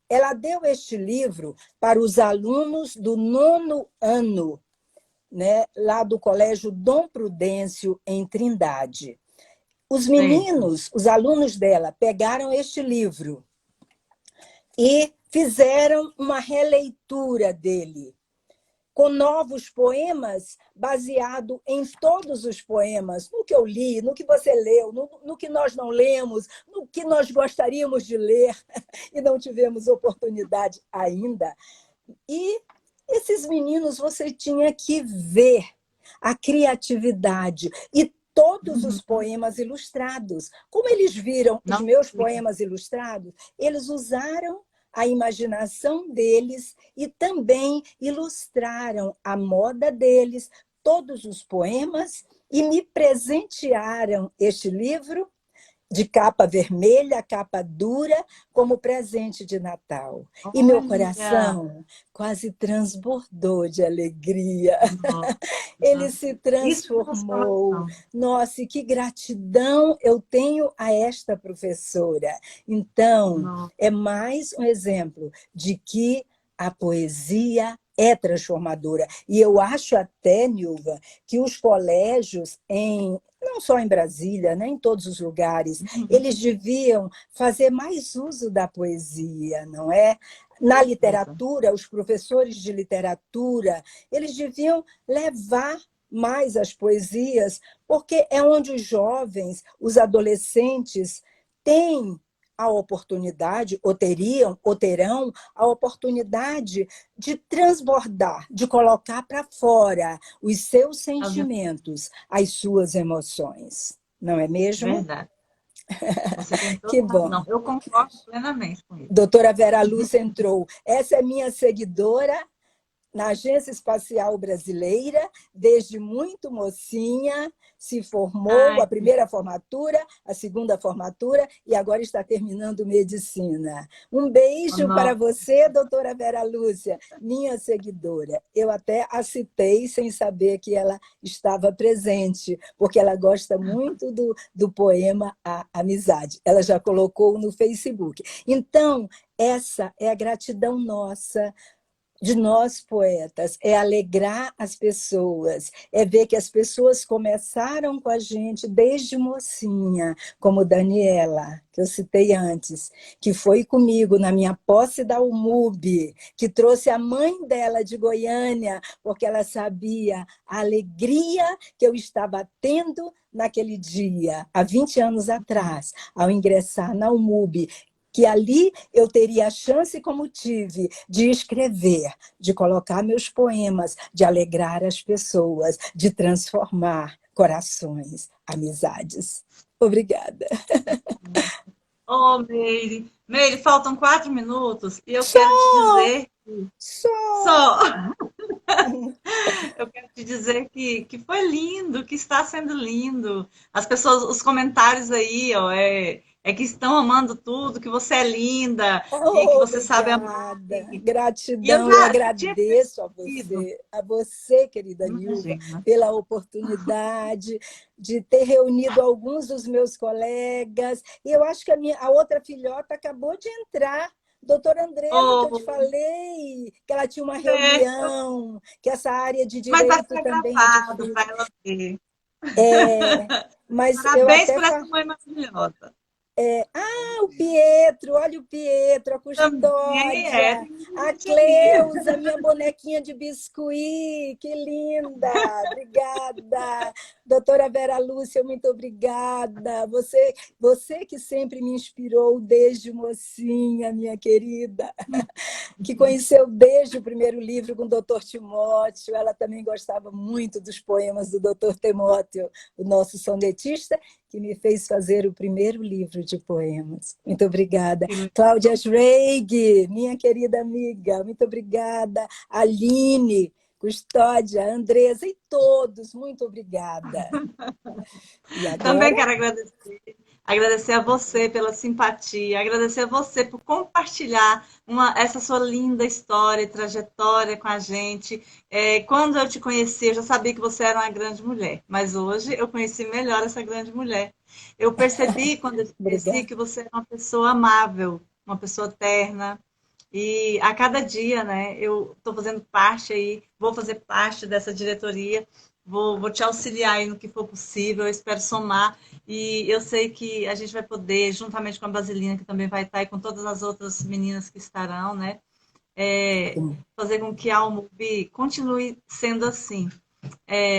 ela deu este livro para os alunos do 9º ano, né, lá do Colégio Dom Prudêncio, em Trindade. Os Certo. meninos, os alunos dela, pegaram este livro e fizeram uma releitura dele, com novos poemas, baseado em todos os poemas, no que eu li, no que você leu, no que nós não lemos, no que nós gostaríamos de ler e não tivemos oportunidade ainda. E esses meninos, você tinha que ver a criatividade e todos os Uhum. poemas ilustrados. Como eles viram os Não meus fica. poemas ilustrados, eles usaram a imaginação deles e também ilustraram a moda deles, todos os poemas, e me presentearam este livro de capa vermelha, capa dura, como presente de Natal. E meu Olha, coração quase transbordou de alegria. Ele nossa, se isso é transformou. transformação. Nossa, e que gratidão eu tenho a esta professora. Então, Nossa, é mais um exemplo de que a poesia é transformadora. E eu acho até, Nilva, que os colégios, não só em Brasília, né, em todos os lugares, uhum. eles deviam fazer mais uso da poesia, não é? Na Certeza. literatura, os professores de literatura, eles deviam levar mais as poesias, porque é onde os jovens, os adolescentes, têm a oportunidade, ou teriam, ou terão a oportunidade de transbordar, de colocar para fora os seus sentimentos, as suas emoções. Não é mesmo? Verdade. Você tem toda Que bom. razão. Eu concordo plenamente com isso. Doutora Vera Lúcia entrou. Essa é minha seguidora na Agência Espacial Brasileira, desde muito mocinha, se formou, Ai, a primeira formatura, a segunda formatura, e agora está terminando medicina. Um beijo para nossa. você, doutora Vera Lúcia, minha seguidora. Eu até a citei sem saber que ela estava presente, porque ela gosta muito do poema A Amizade. Ela já colocou no Facebook. Então, essa é a gratidão nossa, de nós poetas, é alegrar as pessoas, é ver que as pessoas começaram com a gente desde mocinha, como Daniela, que eu citei antes, que foi comigo na minha posse da UMUB, que trouxe a mãe dela de Goiânia, porque ela sabia a alegria que eu estava tendo naquele dia, há 20 anos atrás, ao ingressar na UMUB, que ali eu teria a chance, como tive, de escrever, de colocar meus poemas, de alegrar as pessoas, de transformar corações, amizades. Obrigada. Ô, Meire. Meire, faltam 4 minutos e eu quero te Só, dizer só. só. Eu quero te dizer que foi lindo, que está sendo lindo. As pessoas, os comentários aí, ó, que estão amando tudo, que você é linda e que você sabe amar. Obrigada. E eu Gratidão, eu já tinha agradeço percebido. a você, querida Nilva, Imagina. pela oportunidade de ter reunido alguns dos meus colegas. E eu acho que a outra filhota acabou de entrar. Doutora Andresa, que eu te Oh, falei, que ela tinha uma certo. reunião, que essa área de Mas vai direito ficar também é gravado difícil. para ela ver. Mas eu Parabéns até por essa mãe maravilhosa. o Pietro, olha o Pietro, a Também é, custódia, tem muita a gente aí. Cleusa, minha bonequinha de biscuit, que linda, obrigada. Doutora Vera Lúcia, muito obrigada. Você que sempre me inspirou desde mocinha, minha querida, que conheceu desde o primeiro livro com o doutor Timóteo, ela também gostava muito dos poemas do doutor Timóteo, o nosso sonetista, que me fez fazer o primeiro livro de poemas. Muito obrigada. Cláudia Schreig, minha querida amiga, muito obrigada. Aline, Custódia, Andresa e todos, muito obrigada. E Também agora? quero agradecer a você pela simpatia, agradecer a você por compartilhar essa sua linda história e trajetória com a gente. Quando eu te conheci, eu já sabia que você era uma grande mulher, mas hoje eu conheci melhor essa grande mulher. Eu percebi, quando eu te conheci, Obrigada. que você é uma pessoa amável, uma pessoa terna. E a cada dia, né, eu estou fazendo parte aí, vou fazer parte dessa diretoria, vou te auxiliar aí no que for possível, eu espero somar. E eu sei que a gente vai poder, juntamente com a Basilina, que também vai estar, e com todas as outras meninas que estarão, né? Fazer com que a Almub continue sendo assim.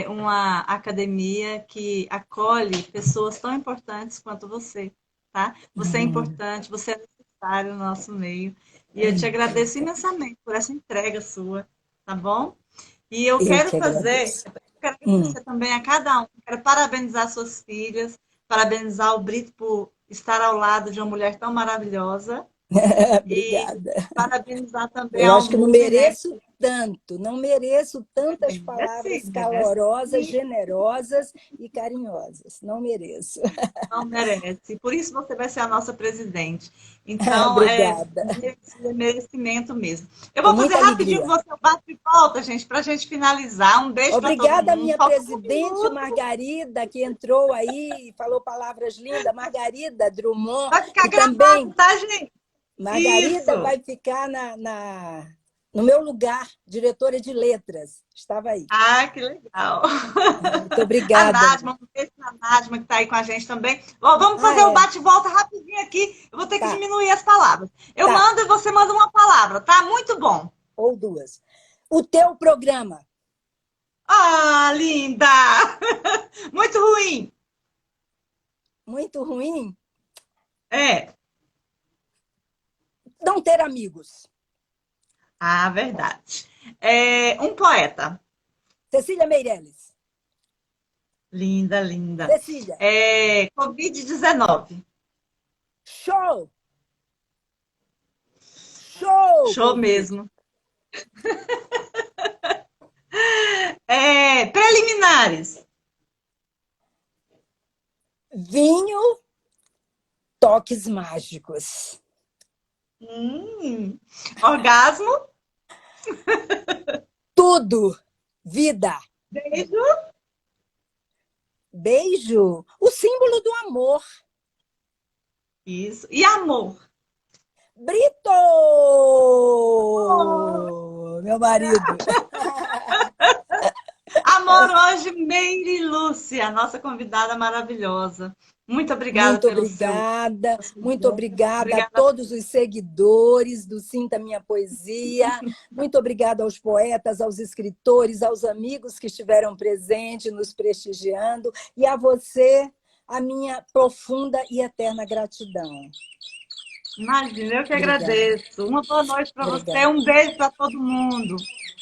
Uma academia que acolhe pessoas tão importantes quanto você, tá? Você é importante, você é necessário no nosso meio. E eu te agradeço imensamente por essa entrega sua, tá bom? E eu Eu quero que agradeço. quero agradecer também a cada um. Quero parabenizar suas filhas, parabenizar o Brito por estar ao lado de uma mulher tão maravilhosa e Obrigada. parabenizar também Eu ao acho que não MUB, né? mereço tanto, não mereço tantas Merece, palavras merece. calorosas, generosas e carinhosas. Não mereço. Não merece. Por isso você vai ser a nossa presidente. Então, Obrigada. merecimento mesmo. Eu Com vou fazer muita rapidinho alegria. com você o bate e volta, gente, para a gente finalizar. Um beijo para todo Obrigada, mundo. minha Falta um presidente minuto. Margarida, que entrou aí e falou palavras lindas. Margarida Drummond, Vai ficar que gravado, também. tá, gente? Margarida Isso. vai ficar no meu lugar, diretora de letras. Estava aí. Ah, que legal. Muito A obrigada. Nadma, um beijo para a Nadma, que está aí com a gente também. Ó, vamos Ah, fazer o é. bate-volta rapidinho aqui. Eu vou ter que Tá, diminuir as palavras. Eu tá. mando e você manda uma palavra, tá? Muito bom. Ou duas. O teu programa. Ah, linda! Muito ruim. Muito ruim? É. não ter amigos. Ah, verdade. Um poeta. Cecília Meirelles. Linda, linda. Cecília. Covid-19. Show! Show, Show Covid. mesmo. Preliminares. Vinho, toques mágicos. Orgasmo. Tudo. Vida. Beijo. Beijo. O símbolo do amor. Isso. E amor. Brito! Meu marido. Amor hoje, Meire Lúcia, nossa convidada maravilhosa. Muito obrigada Muito pelo seu... obrigada, muito Obrigada. obrigada a todos os seguidores do Sinta Minha Poesia, muito obrigada aos poetas, aos escritores, aos amigos que estiveram presentes, nos prestigiando, e a você, a minha profunda e eterna gratidão. Imagina, eu que Obrigada. agradeço. Uma boa noite para você, Obrigada. um beijo para todo mundo.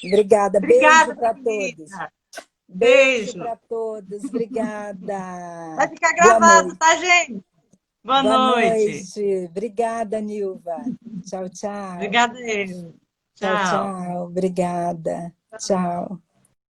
Obrigada, Obrigada, beijo para querida. todos. Beijo. Para todos, obrigada. Vai ficar Boa gravado, noite. tá, gente? Boa noite. Obrigada, Nilva. Tchau, tchau. Obrigada, eu. Tchau, Tchau. tchau. Obrigada. Tchau.